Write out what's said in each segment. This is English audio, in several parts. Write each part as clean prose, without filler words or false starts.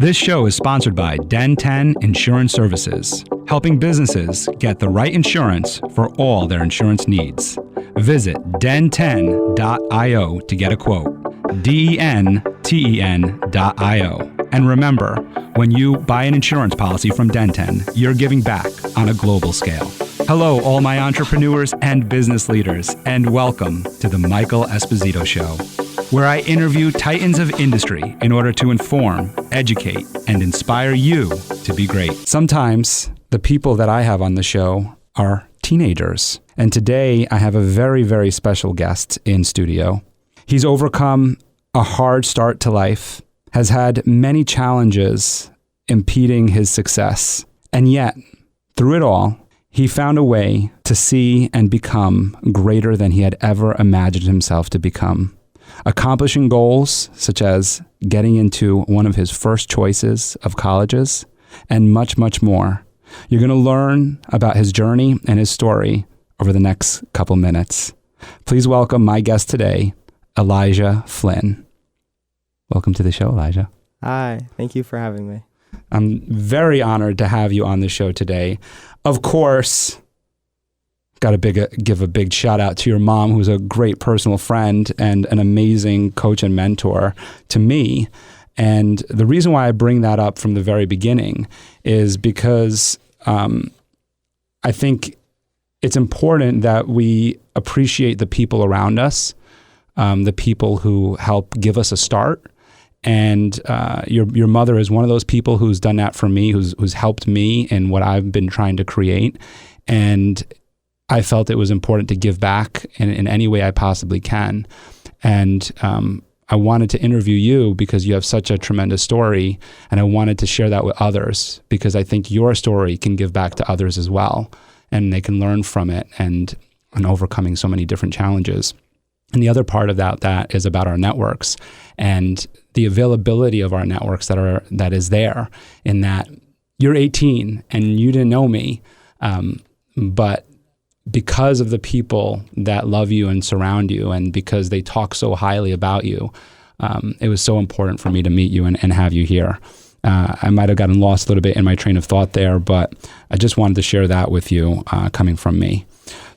This show is sponsored by Den 10 Insurance Services, helping businesses get the right insurance for all their insurance needs. Visit den10.io to get a quote. DENTEN.io. And remember, when you buy an insurance policy from Den 10, you're giving back on a global scale. Hello, all my entrepreneurs and business leaders, and welcome to the Michael Esposito Show, where I interview titans of industry in order to inform, educate, and inspire you to be great. Sometimes the people that I have on the show are teenagers, and today I have a very, very special guest in studio. He's overcome a hard start to life, has had many challenges impeding his success, and yet, through it all, he found a way to see and become greater than he had ever imagined himself to become, accomplishing goals such as getting into one of his first choices of colleges, and much, much more. You're going to learn about his journey and his story over the next couple minutes. Please welcome my guest today, Elijah Flynn. Welcome to the show, Elijah. Hi, thank you for having me. I'm very honored to have you on the show today. Of course, got to give a big shout out to your mom, who's a great personal friend and an amazing coach and mentor to me. And the reason why I bring that up from the very beginning is because I think it's important that we appreciate the people around us, the people who help give us a start. And your mother is one of those people who's done that for me, who's helped me in what I've been trying to create. And I felt it was important to give back in any way I possibly can. And I wanted to interview you because you have such a tremendous story, and I wanted to share that with others because I think your story can give back to others as well, and they can learn from it and overcoming so many different challenges. And the other part of that is about our networks and the availability of our networks that is there, in that you're 18 and you didn't know me, but because of the people that love you and surround you, and because they talk so highly about you, it was so important for me to meet you and have you here. I might have gotten lost a little bit in my train of thought there, but I just wanted to share that with you coming from me.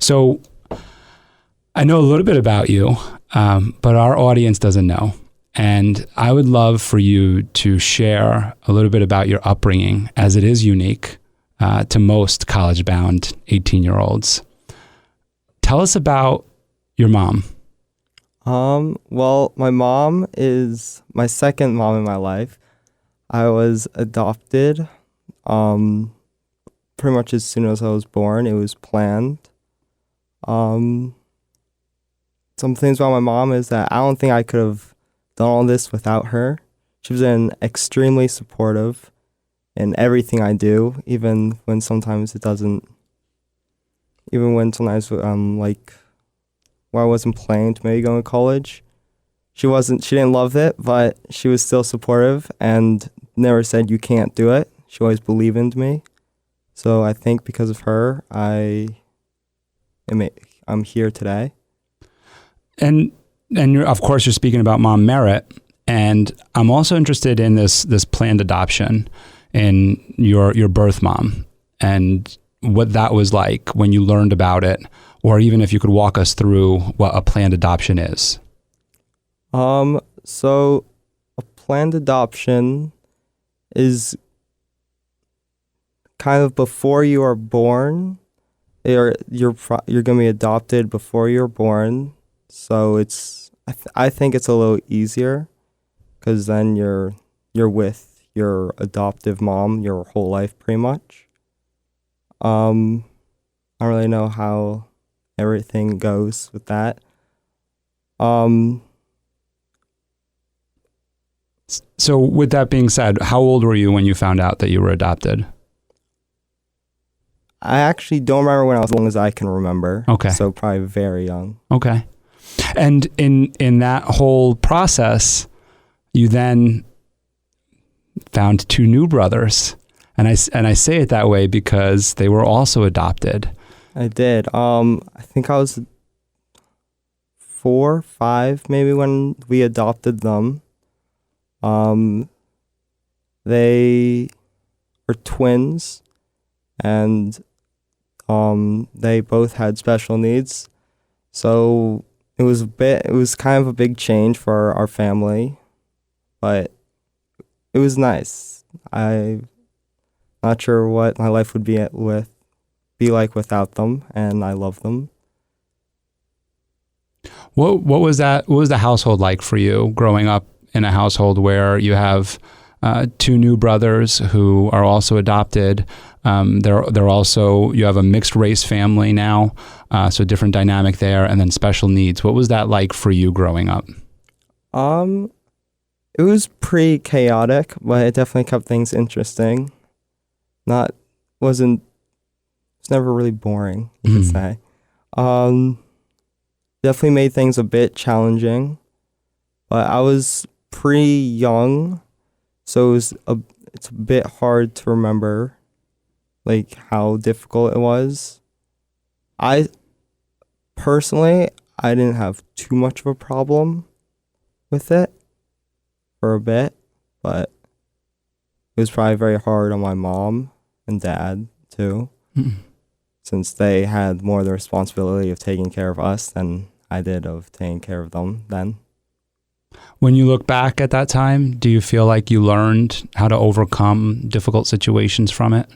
So I know a little bit about you, but our audience doesn't know. And I would love for you to share a little bit about your upbringing, as it is unique to most college-bound 18-year-olds. Tell us about your mom. Well, my mom is my second mom in my life. I was adopted pretty much as soon as I was born. It was planned. Some things about my mom is that I don't think I could have done all this without her. She was extremely supportive in everything I do, even when sometimes it doesn't. Even when sometimes like where I wasn't planning to maybe go to college, she didn't love it, but she was still supportive and never said you can't do it. She always believed in me. So I think because of her, I'm here today. And of course, you're speaking about Mom Merritt, and I'm also interested in this planned adoption in your birth mom, and what that was like when you learned about it, or even if you could walk us through what a planned adoption is. So a planned adoption is kind of before you are born. You're going to be adopted before you're born. So I think it's a little easier because then you're with your adoptive mom your whole life pretty much. I don't really know how everything goes with that. So with that being said, how old were you when you found out that you were adopted? I actually don't remember when I was, as long as I can remember. Okay. So probably very young. Okay. And in that whole process, you then found two new brothers. And I say it that way because they were also adopted. I did. I think I was 4, 5 maybe when we adopted them. They were twins, and they both had special needs. So it was kind of a big change for our family, but it was nice. I'm not sure what my life would be like without them, and I love them. What was that? What was the household like for you growing up in a household where you have two new brothers who are also adopted? They're also, you have a mixed race family now, so different dynamic there, and then special needs. What was that like for you growing up? It was pretty chaotic, but it definitely kept things interesting. Not wasn't It's never really boring, you could say. Definitely made things a bit challenging, but I was pretty young, so it's a bit hard to remember like how difficult it was. I personally I didn't have too much of a problem with it for a bit, but it was probably very hard on my mom and dad too, since they had more of the responsibility of taking care of us than I did of taking care of them then. When you look back at that time, do you feel like you learned how to overcome difficult situations from it?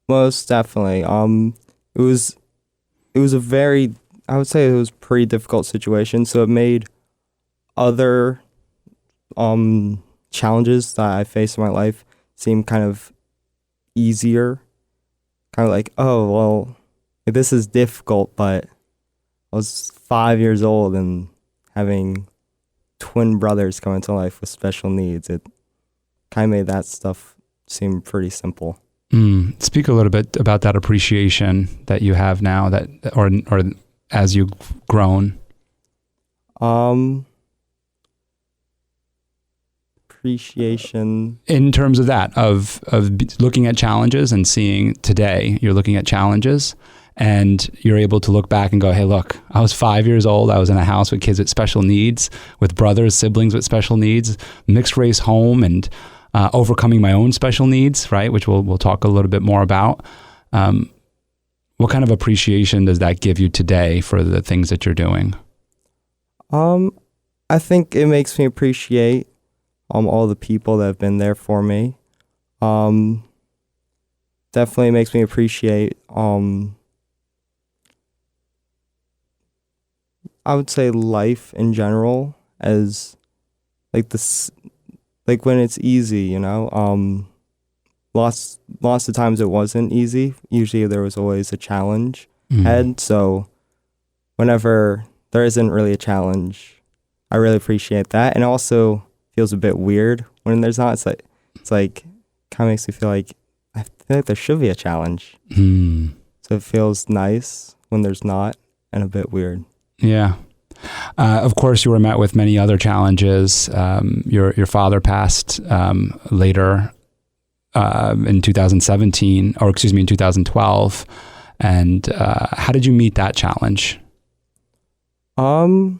Most definitely. It was a very, I would say it was a pretty difficult situation, so it made other challenges that I faced in my life seem kind of easier. Kind of like, oh, well, this is difficult, but I was 5 years old and having twin brothers come into life with special needs. It kind of made that stuff seem pretty simple. Speak a little bit about that appreciation that you have now, that or as you've grown. Appreciation In terms of that, of looking at challenges and seeing today, you're looking at challenges and you're able to look back and go, hey, look, I was 5 years old. I was in a house with kids with special needs, with brothers, siblings with special needs, mixed race home, and overcoming my own special needs, right? Which we'll talk a little bit more about. What kind of appreciation does that give you today for the things that you're doing? I think it makes me appreciate all the people that have been there for me. Definitely makes me appreciate I would say life in general, as like this, like when it's easy, you know. Lots of times it wasn't easy. Usually there was always a challenge ahead. So whenever there isn't really a challenge, I really appreciate that. And it also feels a bit weird when there's not. It's like kind of makes me feel like I feel like there should be a challenge. So it feels nice when there's not, and a bit weird. Yeah. Of course, you were met with many other challenges. Your father passed later in 2017, or excuse me, in 2012. And how did you meet that challenge? So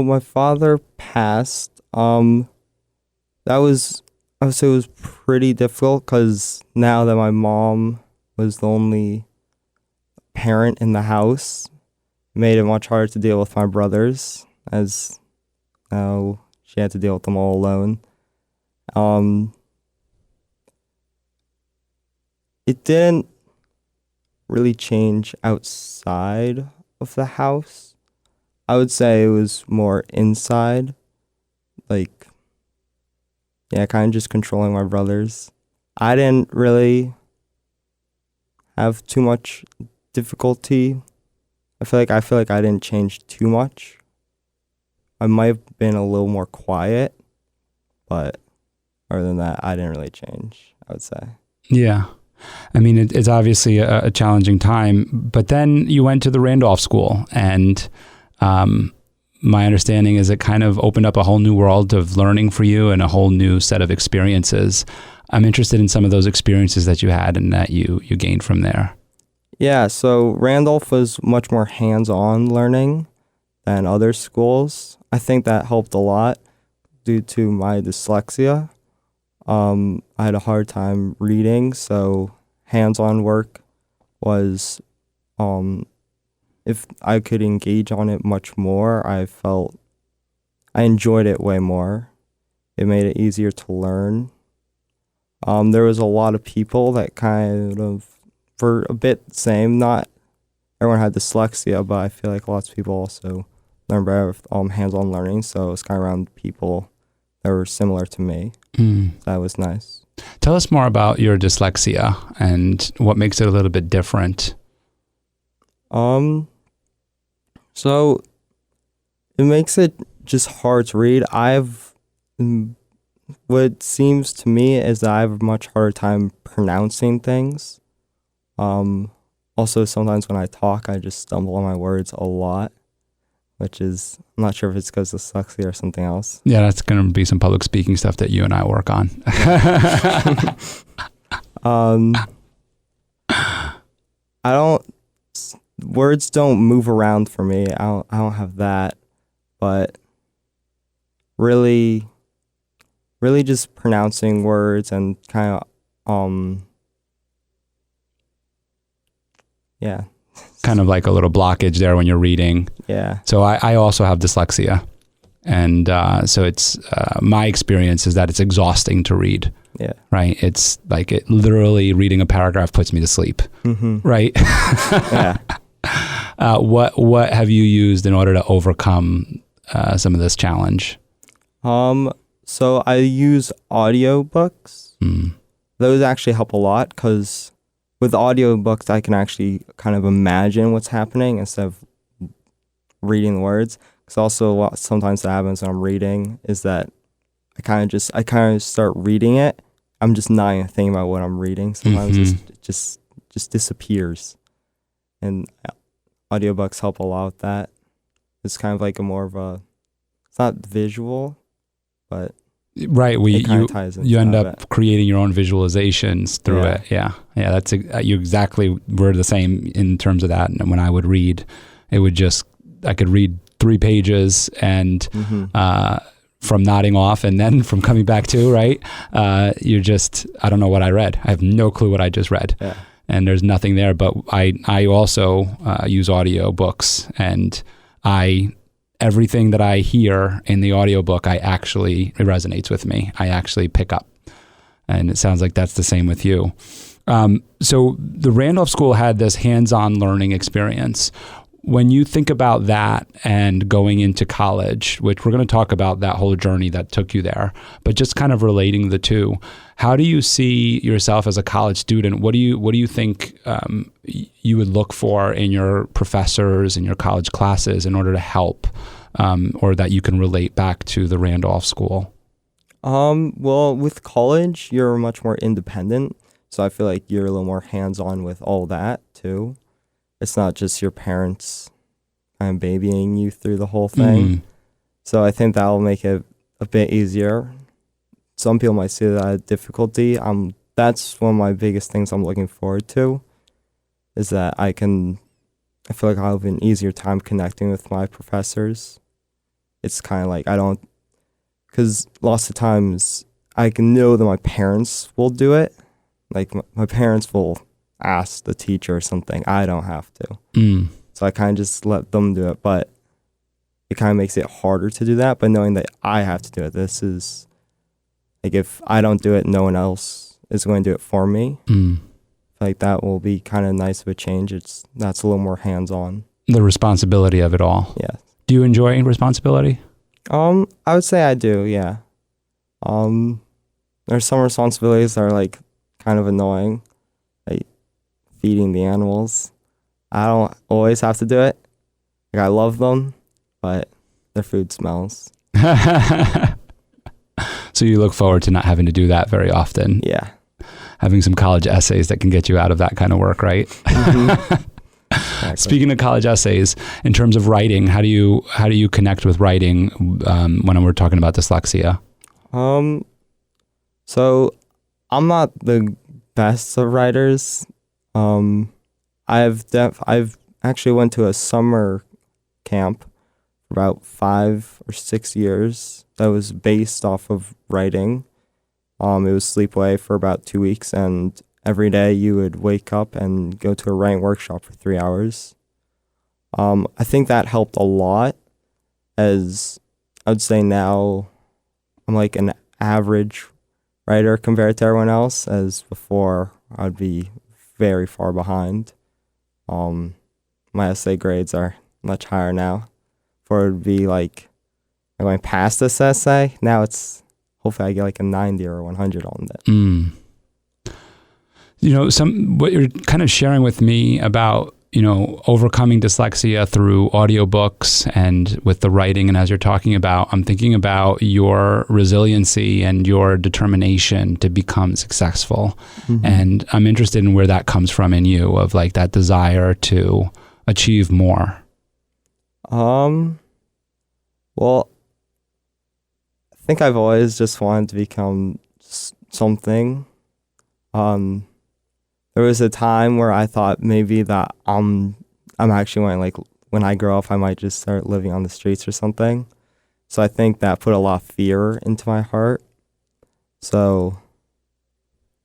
my father passed. I would say it was pretty difficult because now that my mom was the only parent in the house, it made it much harder to deal with my brothers, as now she had to deal with them all alone. It didn't really change outside of the house. I would say it was more inside, like, yeah, kind of just controlling my brothers. I didn't really have too much difficulty. I feel like I didn't change too much. I might have been a little more quiet, but other than that, I didn't really change, I would say. Yeah. I mean, it's obviously a challenging time, but then you went to the Randolph School, and my understanding is it kind of opened up a whole new world of learning for you and a whole new set of experiences. I'm interested in some of those experiences that you had and that you gained from there. Yeah, so Randolph was much more hands-on learning than other schools. I think that helped a lot. due to my dyslexia. I had a hard time reading, so hands-on work was, if I could engage on it much more, I felt I enjoyed it way more. It made it easier to learn. There was a lot of people that kind of, for a bit the same, not everyone had dyslexia, but I feel like lots of people also learn better with hands-on learning, so it's kind of around people that were similar to me. So that was nice. Tell us more about your dyslexia and what makes it a little bit different. So it makes it just hard to read. What seems to me is that I have a much harder time pronouncing things. Also, sometimes when I talk, I just stumble on my words a lot, which is, I'm not sure if it's because of dyslexia or something else. Yeah, that's going to be some public speaking stuff that you and I work on. Words don't move around for me. I don't have that, but really just pronouncing words and kind of, yeah. Kind of like a little blockage there when you're reading. Yeah. So I also have dyslexia. And so it's my experience is that it's exhausting to read. Yeah. Right. It's like literally reading a paragraph puts me to sleep. Right. Yeah. What have you used in order to overcome some of this challenge? So I use audiobooks. Those actually help a lot because with audiobooks, I can actually kind of imagine what's happening instead of reading the words. Because also sometimes that happens when I'm reading is that I kind of start reading it. I'm just not even thinking about what I'm reading. Sometimes it just disappears. And audiobooks help a lot with that. It's kind of like it's not visual, but right. it kind of ties into you end that up bit. creating your own visualizations through it. Yeah. That's you exactly. We're the same in terms of that. And when I would read, I could read 3 pages and from nodding off and then from coming back to, right? I don't know what I read. I have no clue what I just read. Yeah. And there's nothing there, but I also use audio books, and everything that I hear in the audiobook, it resonates with me. I actually pick up. And it sounds like that's the same with you. So the Randolph School had this hands-on learning experience. When you think about that and going into college, which we're going to talk about that whole journey that took you there, but just kind of relating the two, how do you see yourself as a college student? What do you think you would look for in your professors and your college classes in order to help, or that you can relate back to the Randolph School? Well, with college, you're much more independent, so I feel like you're a little more hands-on with all that too. It's not just your parents kind of babying you through the whole thing. So I think that will make it a bit easier. Some people might see that as difficulty. That's one of my biggest things I'm looking forward to, is that I feel like I'll have an easier time connecting with my professors. It's kind of like because lots of times I can know that my parents will do it. Like my parents will ask the teacher or something. I don't have to. So I kind of just let them do it, but it kind of makes it harder to do that. But knowing that I have to do it, this is like, if I don't do it, no one else is going to do it for me. Like that will be kind of nice of a change. That's a little more hands-on. The responsibility of it all. Yeah. Do you enjoy responsibility? I would say I do. Yeah. There's some responsibilities that are like kind of annoying, like feeding the animals. I don't always have to do it. Like I love them, but their food smells. So you look forward to not having to do that very often. Yeah. Having some college essays that can get you out of that kind of work, right? Exactly. Speaking of college essays, in terms of writing, how do you connect with writing when we're talking about dyslexia? So I'm not the best of writers. I've actually went to a summer camp for about 5 or 6 years. That was based off of writing. It was sleepaway for about 2 weeks, and every day you would wake up and go to a writing workshop for 3 hours. I think that helped a lot, as I would say now I'm like an average writer compared to everyone else, as before I'd be very far behind. My essay grades are much higher now. Before it would be like, I'm going past this essay. Now it's, hopefully I get like a 90 or 100 on that. What you're kind of sharing with me about, overcoming dyslexia through audiobooks and with the writing. And as you're talking about, I'm thinking about your resiliency and your determination to become successful. Mm-hmm. And I'm interested in where that comes from in you, of like that desire to achieve more. Well, I think I've always just wanted to become something. There was a time where I thought maybe that I'm actually going, like, when I grow up, I might just start living on the streets or something. So I think that put a lot of fear into my heart. So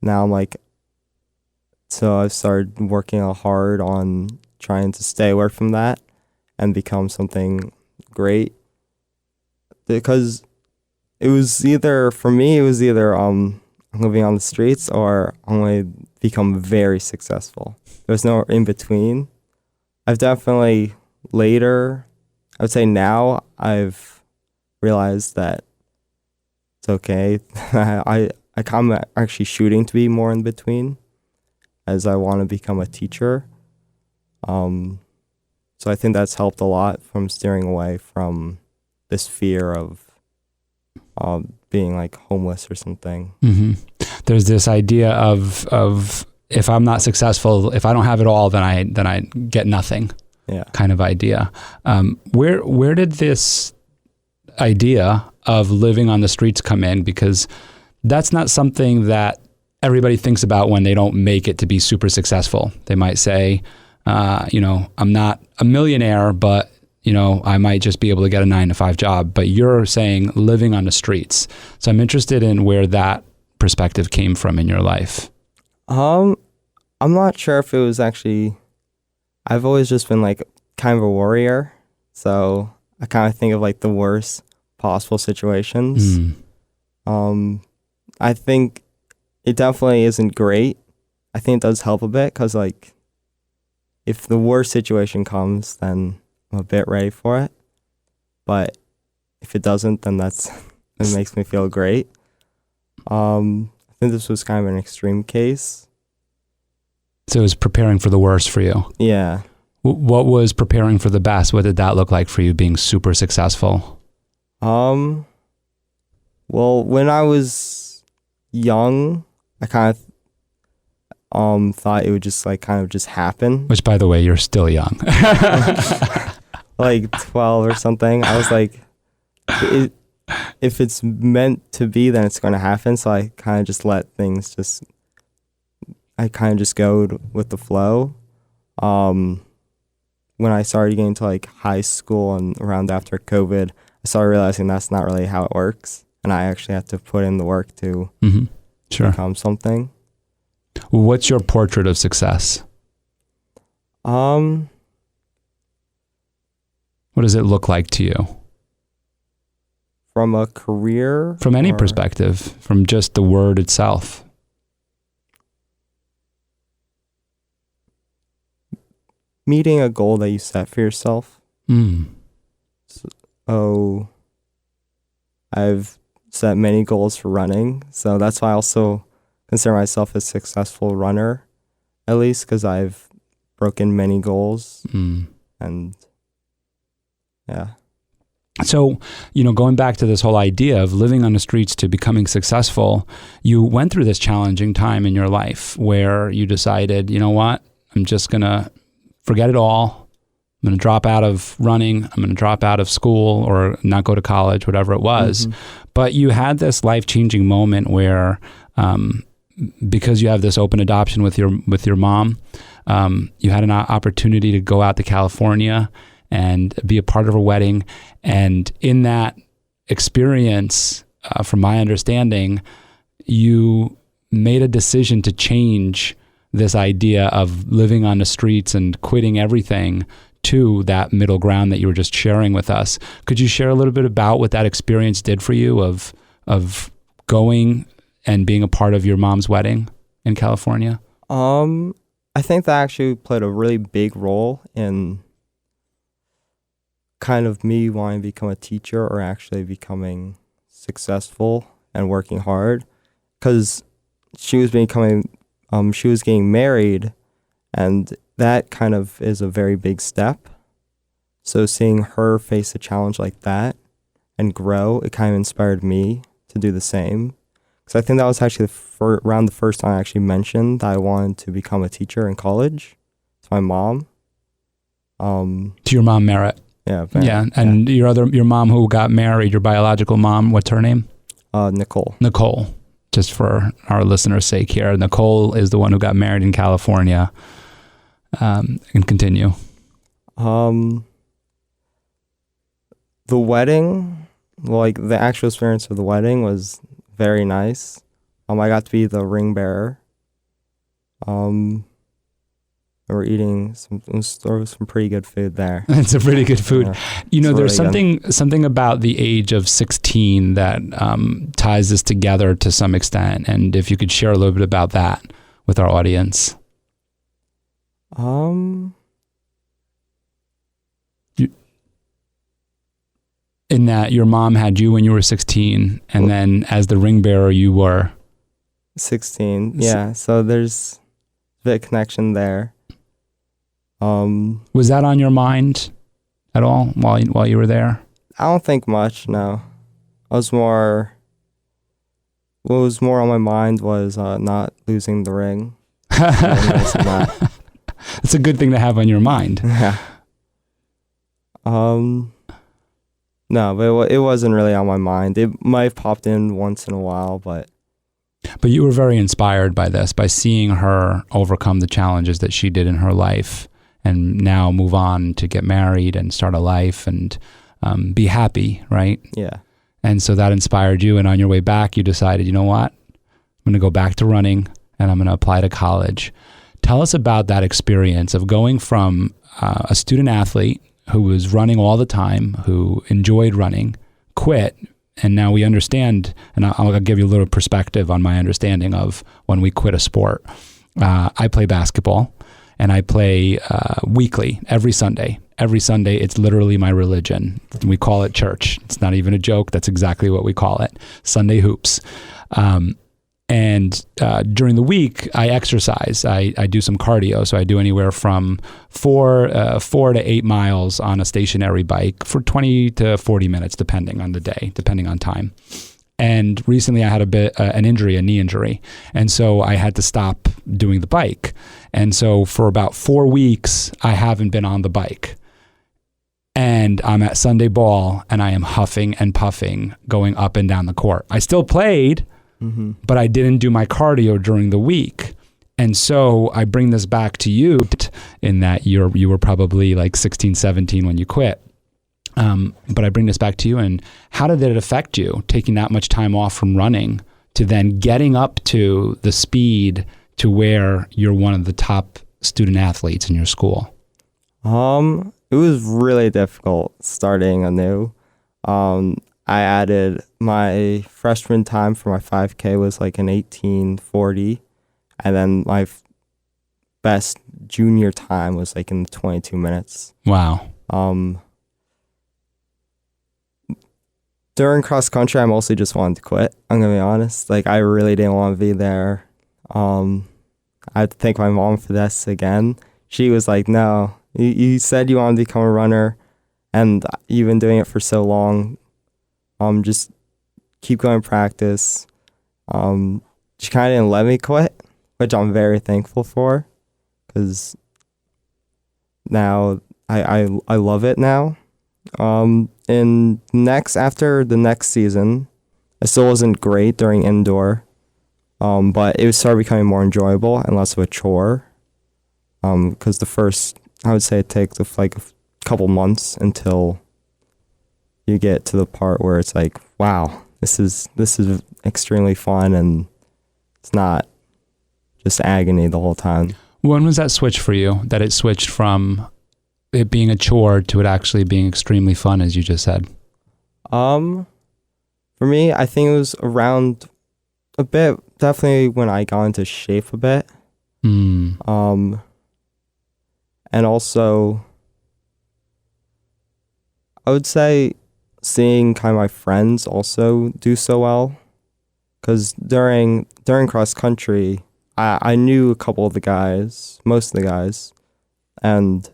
now I've started working hard on trying to stay away from that and become something great. Because for me, it was either I'm living on the streets or I'm going to become very successful. There's no in between. I've definitely later, I would say now, I've realized that it's okay. I'm actually shooting to be more in between, as I want to become a teacher. So I think that's helped a lot from steering away from this fear of being like homeless or something. Mm-hmm. There's this idea of if I'm not successful, if I don't have it all, then I get nothing. Yeah. Kind of idea. Where did this idea of living on the streets come in? Because that's not something that everybody thinks about when they don't make it to be super successful. They might say, I'm not a millionaire, but I might just be able to get a 9-to-5 job. But you're saying living on the streets. So I'm interested in where that perspective came from in your life. I'm not sure if it was actually, I've always just been like kind of a warrior. So I kind of think of like the worst possible situations. I think it definitely isn't great. I think it does help a bit, because like if the worst situation comes, then I'm a bit ready for it. But if it doesn't, then it makes me feel great. I think this was kind of an extreme case. So it was preparing for the worst for you. Yeah. What was preparing for the best? What did that look like for you, being super successful? Well, when I was young, I kind of thought it would just like kind of just happen. Which, by the way, you're still young. Like 12 or something. I was like, if it's meant to be, then it's going to happen. So I kind of just let things I kind of just go with the flow. When I started getting to like high school and around after COVID, I started realizing that's not really how it works. And I actually had to put in the work to become something. What's your portrait of success? What does it look like to you? From a career? From any perspective, from just the word itself. Meeting a goal that you set for yourself. So I've set many goals for running. So that's why I also consider myself a successful runner, at least, because I've broken many goals. And yeah. So, going back to this whole idea of living on the streets to becoming successful, you went through this challenging time in your life where you decided, you know what, I'm just going to forget it all. I'm going to drop out of running. I'm going to drop out of school or not go to college, whatever it was. But you had this life-changing moment where, because you have this open adoption with your mom, you had an opportunity to go out to California and be a part of her wedding. And in that experience, from my understanding, you made a decision to change this idea of living on the streets and quitting everything to that middle ground that you were just sharing with us. Could you share a little bit about what that experience did for you of going and being a part of your mom's wedding in California? I think that actually played a really big role in kind of me wanting to become a teacher or actually becoming successful and working hard, because she was getting married, and that kind of is a very big step. So seeing her face a challenge like that and grow, it kind of inspired me to do the same. Because I think that was actually around the first time I actually mentioned that I wanted to become a teacher in college to my mom. To your mom, Merritt. Yeah. Yeah, and your mom who got married, your biological mom, what's her name? Nicole. Nicole. Just for our listeners' sake here, Nicole is the one who got married in California. And continue. The wedding, like the actual experience of the wedding was very nice. I got to be the ring bearer. We're eating some pretty good food there. It's a pretty good food. There's really something about the age of 16 that ties this together to some extent. And if you could share a little bit about that with our audience. In that your mom had you when you were 16, and then as the ring bearer you were 16. Yeah, so there's a bit of connection there. Was that on your mind at all while you were there? I don't think much, no. What was more on my mind was not losing the ring. It's a good thing to have on your mind. Yeah. No, but it wasn't really on my mind. It might have popped in once in a while, but you were very inspired by this, by seeing her overcome the challenges that she did in her life and now move on to get married and start a life and be happy, right? Yeah. And so that inspired you, and on your way back, you decided, you know what? I'm going to go back to running and I'm going to apply to college. Tell us about that experience of going from a student athlete who was running all the time, who enjoyed running, quit, and now we understand, and I'll give you a little perspective on my understanding of when we quit a sport. I play basketball, and I play weekly, every Sunday. Every Sunday, it's literally my religion. We call it church. It's not even a joke. That's exactly what we call it, Sunday hoops. And during the week, I exercise. I do some cardio. So I do anywhere from 4 to 8 miles on a stationary bike for 20 to 40 minutes, depending on the day, depending on time. And recently I had a knee injury. And so I had to stop doing the bike. And so for about 4 weeks, I haven't been on the bike. And I'm at Sunday ball and I am huffing and puffing going up and down the court. I still played, but I didn't do my cardio during the week. And so I bring this back to you in that you were probably like 16, 17 when you quit. But I bring this back to you, and how did it affect you, taking that much time off from running to then getting up to the speed to where you're one of the top student athletes in your school? It was really difficult starting anew. I added my freshman time for my 5K was like an 18:40, and then my best junior time was like in 22 minutes. Wow. During cross country, I mostly just wanted to quit. I'm gonna be honest. Like, I really didn't want to be there. I had to thank my mom for this again. She was like, "No, you said you wanted to become a runner, and you've been doing it for so long. Just keep going practice." She kind of didn't let me quit, which I'm very thankful for, because now I love it now. After the next season, I still wasn't great during indoor, but it started becoming more enjoyable and less of a chore. Because I would say it takes like couple months until you get to the part where it's like, wow, this is extremely fun, and it's not just agony the whole time. When was that switch for you, that it switched from it being a chore to it actually being extremely fun, as you just said? For me, I think it was around a bit, definitely when I got into shape a bit. And also, I would say seeing kind of my friends also do so well, because during cross country, I knew a couple of the guys, most of the guys, and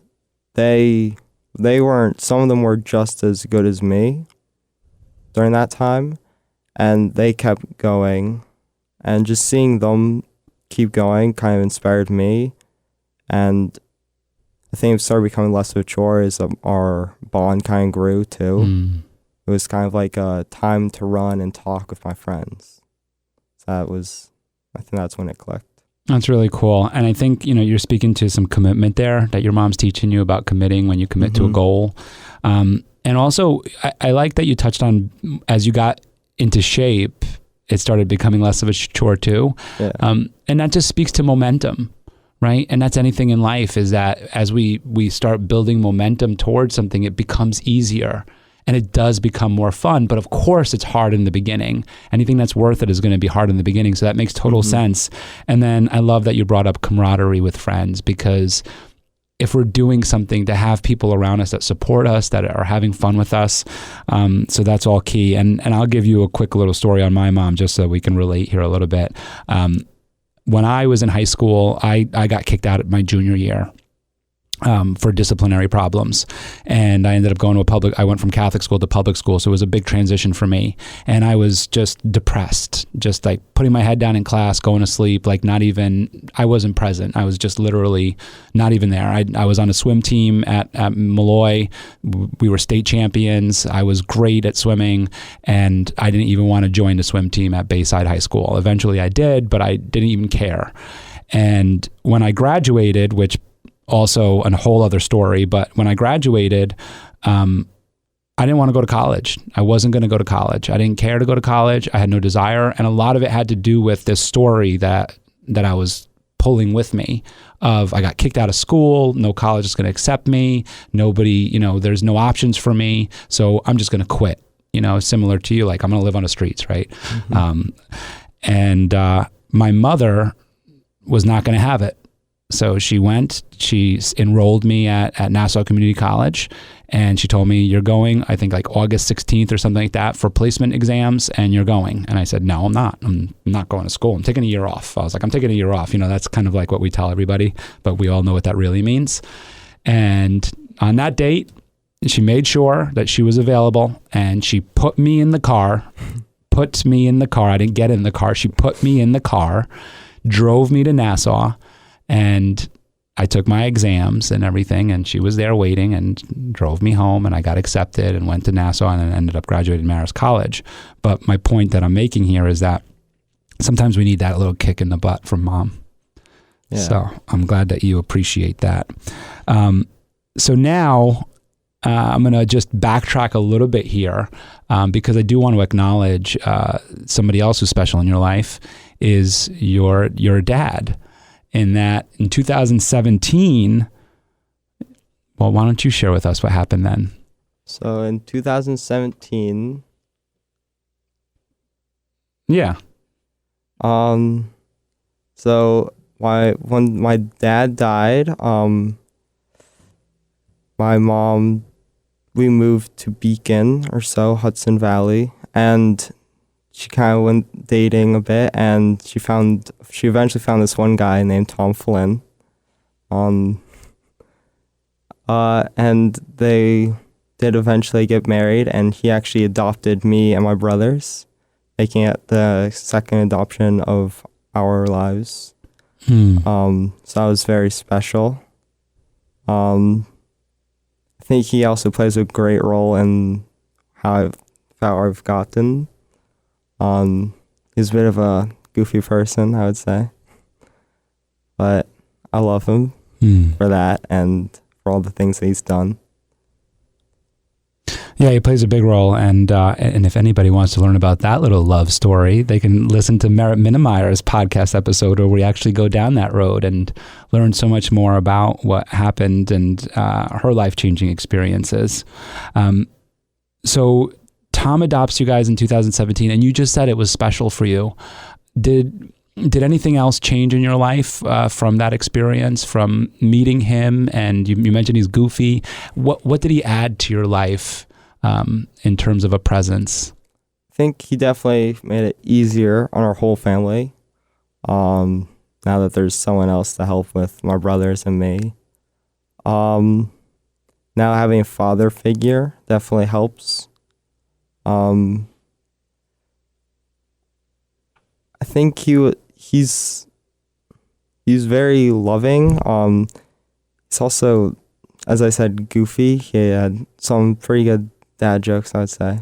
they weren't, some of them were just as good as me during that time, and they kept going, and just seeing them keep going kind of inspired me, and I think it started becoming less of a chore as our bond kind of grew too. It was kind of like a time to run and talk with my friends. So I think that's when it clicked. That's really cool. And I think, you're speaking to some commitment there, that your mom's teaching you about committing when you commit to a goal. And also, I like that you touched on, as you got into shape, it started becoming less of a chore too. Yeah. And that just speaks to momentum, right? And that's anything in life, is that as we start building momentum towards something, it becomes easier. And it does become more fun, but of course it's hard in the beginning. Anything that's worth it is going to be hard in the beginning. So that makes total sense. And then I love that you brought up camaraderie with friends, because if we're doing something, to have people around us that support us, that are having fun with us. So that's all key. And I'll give you a quick little story on my mom, just so we can relate here a little bit. When I was in high school, I got kicked out at my junior year. For disciplinary problems. And I ended up going to I went from Catholic school to public school. So it was a big transition for me. And I was just depressed, just like putting my head down in class, going to sleep, like I wasn't present. I was just literally not even there. I was on a swim team at Malloy. We were state champions. I was great at swimming, and I didn't even want to join the swim team at Bayside High School. Eventually I did, but I didn't even care. And when I graduated, which also a whole other story, but when I graduated, I didn't want to go to college. I wasn't going to go to college. I didn't care to go to college. I had no desire. And a lot of it had to do with this story that I was pulling with me of, I got kicked out of school. No college is going to accept me. Nobody, there's no options for me. So I'm just going to quit, similar to you, like I'm going to live on the streets. Right. And my mother was not going to have it. So she enrolled me at Nassau Community College, and she told me, you're going, I think like August 16th or something like that, for placement exams, and you're going. And I said, no, I'm not. I'm not going to school. I'm taking a year off. I was like, I'm taking a year off. That's kind of like what we tell everybody, but we all know what that really means. And on that date, she made sure that she was available, and she put me in the car. I didn't get in the car. She put me in the car, drove me to Nassau, and I took my exams and everything, and she was there waiting and drove me home, and I got accepted and went to Nassau and then ended up graduating Marist College. But my point that I'm making here is that sometimes we need that little kick in the butt from mom. Yeah. So I'm glad that you appreciate that. So now I'm going to just backtrack a little bit here because I do want to acknowledge somebody else who's special in your life is your dad. In that, in 2017, well, why don't you share with us what happened then? So in 2017, yeah. So when my dad died, my mom, we moved to Beacon or so, Hudson Valley, and she kind of went dating a bit, and she eventually found this one guy named Tom Flynn. And they did eventually get married, and he actually adopted me and my brothers, making it the second adoption of our lives. So that was very special. I think he also plays a great role in how I've gotten. He's a bit of a goofy person, I would say, but I love him for that and for all the things that he's done. Yeah, he plays a big role, and if anybody wants to learn about that little love story, they can listen to Merritt Minnemeyer's podcast episode where we actually go down that road and learn so much more about what happened and her life-changing experiences. So Tom adopts you guys in 2017, and you just said it was special for you. Did anything else change in your life from that experience, from meeting him? And you mentioned he's goofy. What did he add to your life in terms of a presence? I think he definitely made it easier on our whole family. Now that there's someone else to help with my brothers and me. Now having a father figure definitely helps. I think he's very loving. He's also, as I said, goofy. He had some pretty good dad jokes, I would say.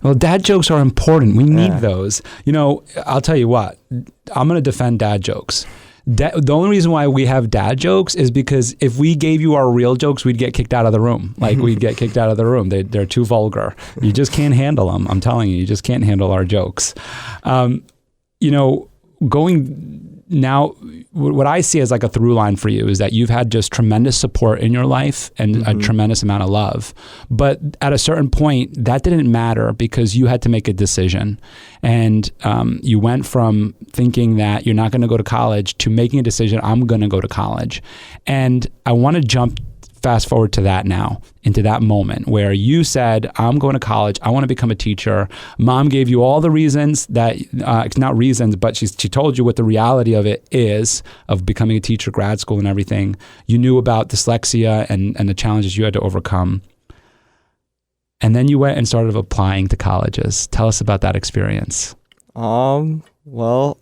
Well, dad jokes are important. We need those. I'll tell you what, I'm going to defend dad jokes. The only reason why we have dad jokes is because if we gave you our real jokes, we'd get kicked out of the room. Like, we'd get kicked out of the room. They're too vulgar. You just can't handle them. I'm telling you, you just can't handle our jokes. Going now, what I see as like a through line for you is that you've had just tremendous support in your life and a tremendous amount of love. But at a certain point, that didn't matter because you had to make a decision. And you went from thinking that you're not going to go to college to making a decision, I'm going to go to college. And I want to fast forward to that now, into that moment where you said, I'm going to college, I want to become a teacher. Mom gave you all the reasons that, not reasons, but she told you what the reality of it is, of becoming a teacher, grad school and everything. You knew about dyslexia and the challenges you had to overcome. And then you went and started applying to colleges. Tell us about that experience. Well,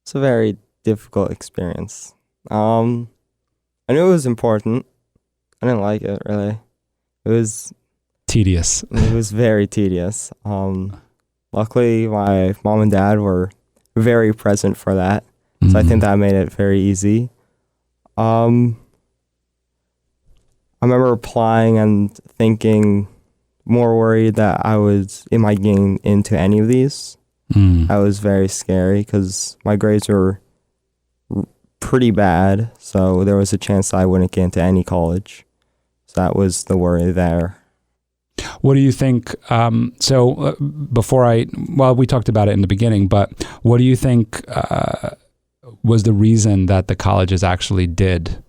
it's a very difficult experience. I knew it was important. I didn't like it, really. It was tedious. It was very tedious. Luckily, my mom and dad were very present for that. So I think that made it very easy. I remember applying and thinking, more worried that am I getting into any of these? That was very scary because my grades were pretty bad. So there was a chance that I wouldn't get into any college. That was the worry there. What do you think? We talked about it in the beginning, but what do you think was the reason that the colleges actually did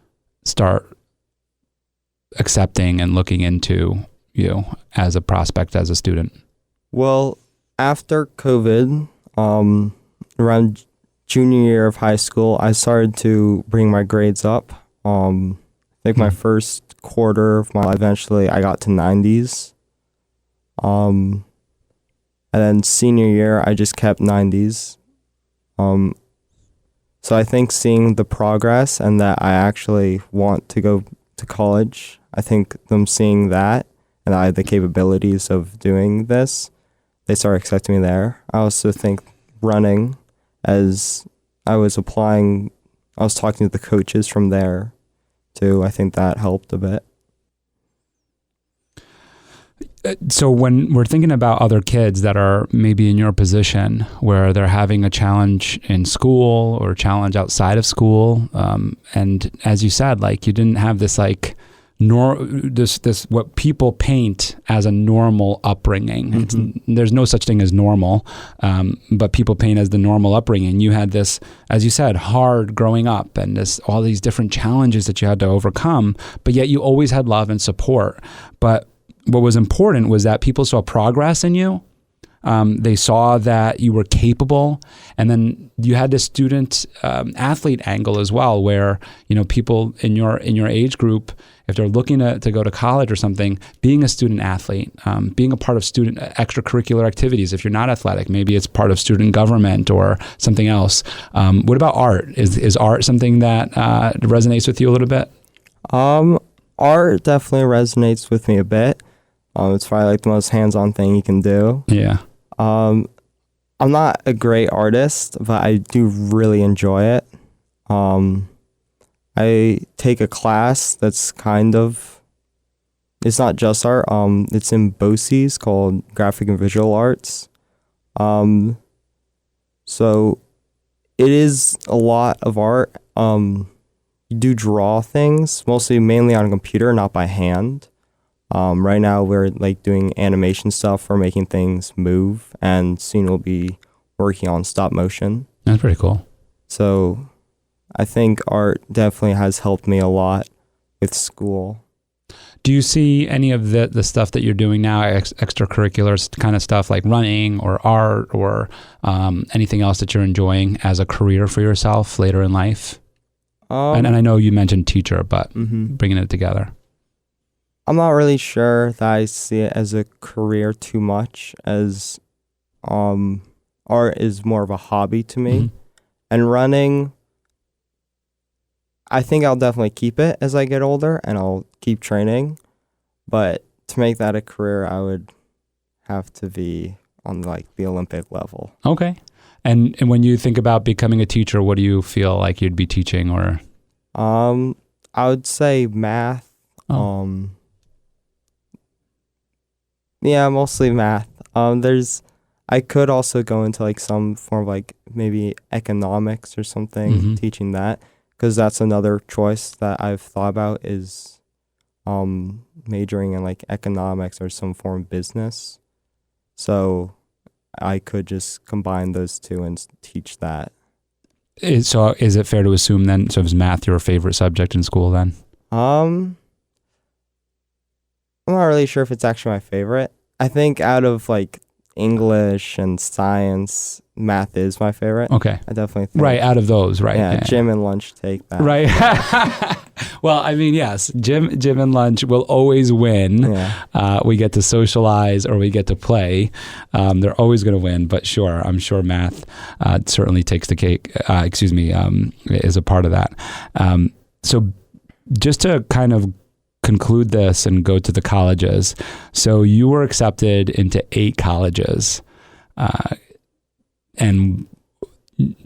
start accepting and looking into you as a prospect, as a student? Well, after COVID, around junior year of high school, I started to bring my grades up. I think my first quarter of my life, eventually I got to 90s. And then senior year, I just kept 90s. So I think seeing the progress and that I actually want to go to college, I think them seeing that and I had the capabilities of doing this, they started accepting me there. I also think running, as I was applying, I was talking to the coaches from there too. I think that helped a bit. So when we're thinking about other kids that are maybe in your position where they're having a challenge in school or a challenge outside of school, and as you said, like you didn't have this like this what people paint as a normal upbringing. There's no such thing as normal, but people paint as the normal upbringing. You had this, as you said, hard growing up and all these different challenges that you had to overcome, but yet you always had love and support. But what was important was that people saw progress in you. They saw that you were capable, and then you had this student athlete angle as well, where people in your age group, if they're looking to go to college or something, being a student athlete, being a part of student extracurricular activities. If you're not athletic, maybe it's part of student government or something else. What about art? Is art something that resonates with you a little bit? Art definitely resonates with me a bit. It's probably like the most hands-on thing you can do. Yeah. I'm not a great artist, but I do really enjoy it. I take a class that's kind of it's not just art. It's in BOCES called Graphic and Visual Arts. So it is a lot of art. You do draw things, mainly on a computer, not by hand. Right now we're like doing animation stuff for making things move, and soon we'll be working on stop motion. That's pretty cool. So I think art definitely has helped me a lot with school. Do you see any of the stuff that you're doing now, extracurriculars kind of stuff like running or art or anything else that you're enjoying as a career for yourself later in life? And I know you mentioned teacher, but bringing it together. I'm not really sure that I see it as a career too much, as art is more of a hobby to me. And running, I think I'll definitely keep it as I get older, and I'll keep training. But to make that a career, I would have to be on like the Olympic level. Okay. And when you think about becoming a teacher, what do you feel like you'd be teaching? Or I would say math. Yeah, mostly math. I could also go into like some form of like maybe economics or something, teaching that, because that's another choice that I've thought about, is majoring in like economics or some form of business. So I could just combine those two and teach that. So is it fair to assume then, so is math your favorite subject in school then? I'm not really sure if it's actually my favorite. I think out of like English and science, math is my favorite. Okay. I definitely think. Right, out of those, right. Yeah, gym and lunch take that. Right. Well, I mean, yes, gym and lunch will always win. Yeah. We get to socialize or we get to play. They're always going to win, but sure, I'm sure math certainly takes the cake, is a part of that. So just to kind of conclude this and go to the colleges. So you were accepted into 8 colleges, and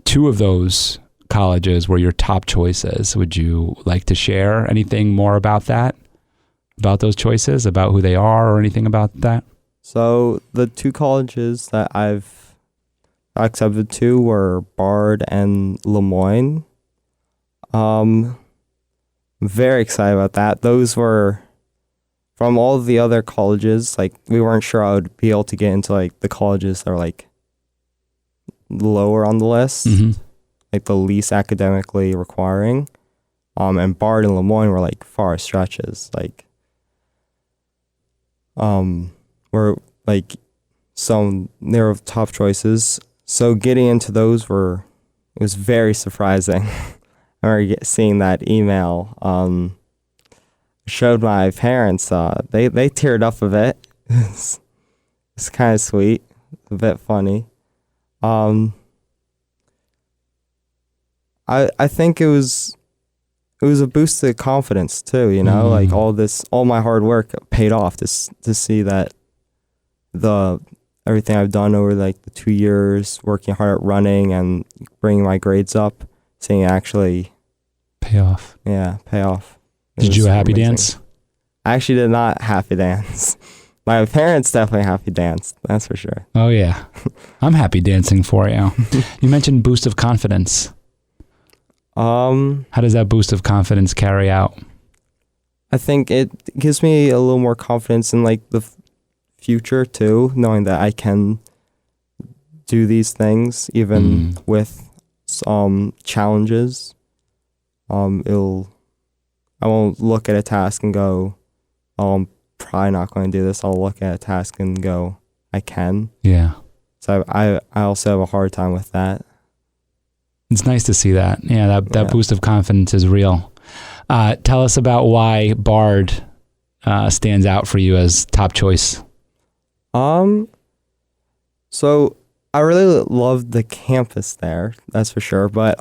2 of those colleges were your top choices. Would you like to share anything more about that? About those choices, about who they are, or anything about that? So the 2 colleges that I've accepted to were Bard and Lemoyne. Very excited about that. Those were from all of the other colleges. Like, we weren't sure I would be able to get into like the colleges that are like lower on the list, like the least academically requiring. And Bard and Lemoyne were like far stretches. Like, were like they were top choices. So getting into those it was very surprising. I remember seeing that email. Showed my parents. They teared up a bit. It's kind of sweet, a bit funny. I think it was a boost to confidence too. You know, like all my hard work paid off. To see that everything I've done over like the 2 years, working hard at running and bringing my grades up, seeing it actually pay off. Yeah, pay off. Did you happy dance? I actually did not happy dance. My parents definitely happy danced, that's for sure. Oh yeah, I'm happy dancing for you. You mentioned boost of confidence. How does that boost of confidence carry out? I think it gives me a little more confidence in like the future too, knowing that I can do these things even with some challenges. I won't look at a task and go, oh, I'm probably not going to do this. I'll look at a task and go, I can. Yeah. So I also have a hard time with that. It's nice to see that. Yeah, that boost of confidence is real. Tell us about why Bard stands out for you as top choice. So I really loved the campus there, that's for sure. But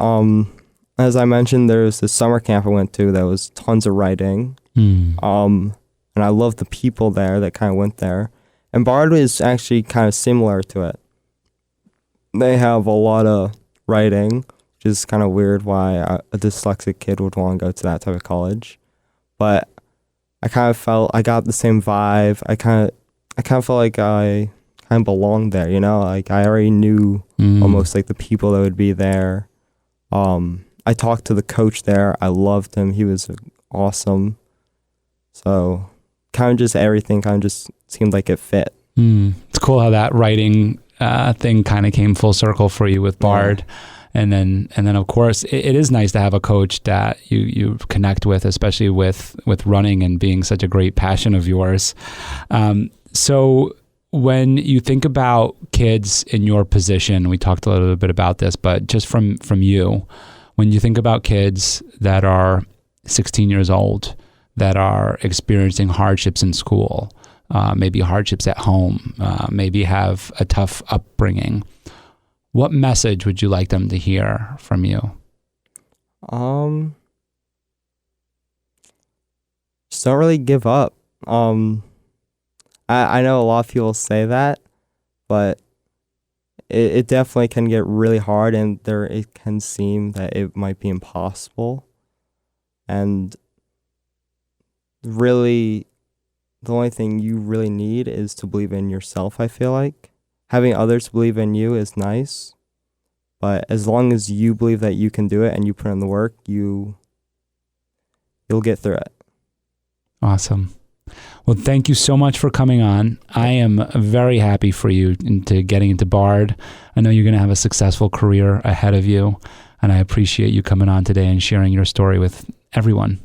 as I mentioned, there was this summer camp I went to that was tons of writing. And I loved the people there that kind of went there. And Bard is actually kind of similar to it. They have a lot of writing, which is kind of weird why a dyslexic kid would want to go to that type of college. But I kind of felt I got the same vibe. I kind of felt like I kind of belonged there, Like I already knew almost like the people that would be there. I talked to the coach there. I loved him. He was awesome. So kind of just everything kind of just seemed like it fit. It's cool how that writing thing kind of came full circle for you with Bard. Yeah. And then of course it is nice to have a coach that you connect with, especially with running and being such a great passion of yours. So when you think about kids in your position, we talked a little bit about this, but just from you, when you think about kids that are 16 years old, that are experiencing hardships in school, maybe hardships at home, maybe have a tough upbringing, what message would you like them to hear from you? Just don't really give up. I know a lot of people say that, but it definitely can get really hard, and it can seem that it might be impossible. And really, the only thing you really need is to believe in yourself, I feel like. Having others believe in you is nice, but as long as you believe that you can do it and you put in the work, you'll get through it. Awesome. Well, thank you so much for coming on. I am very happy for you into getting into Bard. I know you're going to have a successful career ahead of you, and I appreciate you coming on today and sharing your story with everyone.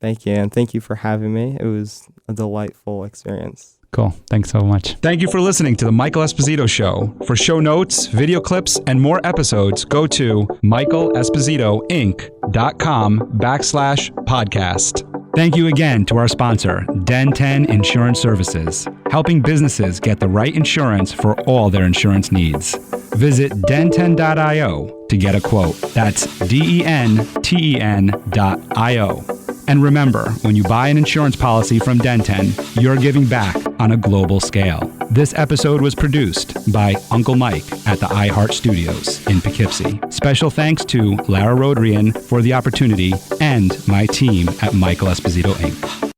Thank you, and thank you for having me. It was a delightful experience. Cool. Thanks so much. Thank you for listening to The Michael Esposito Show. For show notes, video clips, and more episodes, go to michaelespositoinc.com/podcast. Thank you again to our sponsor, Den 10 Insurance Services, helping businesses get the right insurance for all their insurance needs. Visit den10.io to get a quote. That's DENTEN.io. And remember, when you buy an insurance policy from Den10, you're giving back on a global scale. This episode was produced by Uncle Mike at the iHeart Studios in Poughkeepsie. Special thanks to Lara Rodrian for the opportunity and my team at Michael Esposito Inc.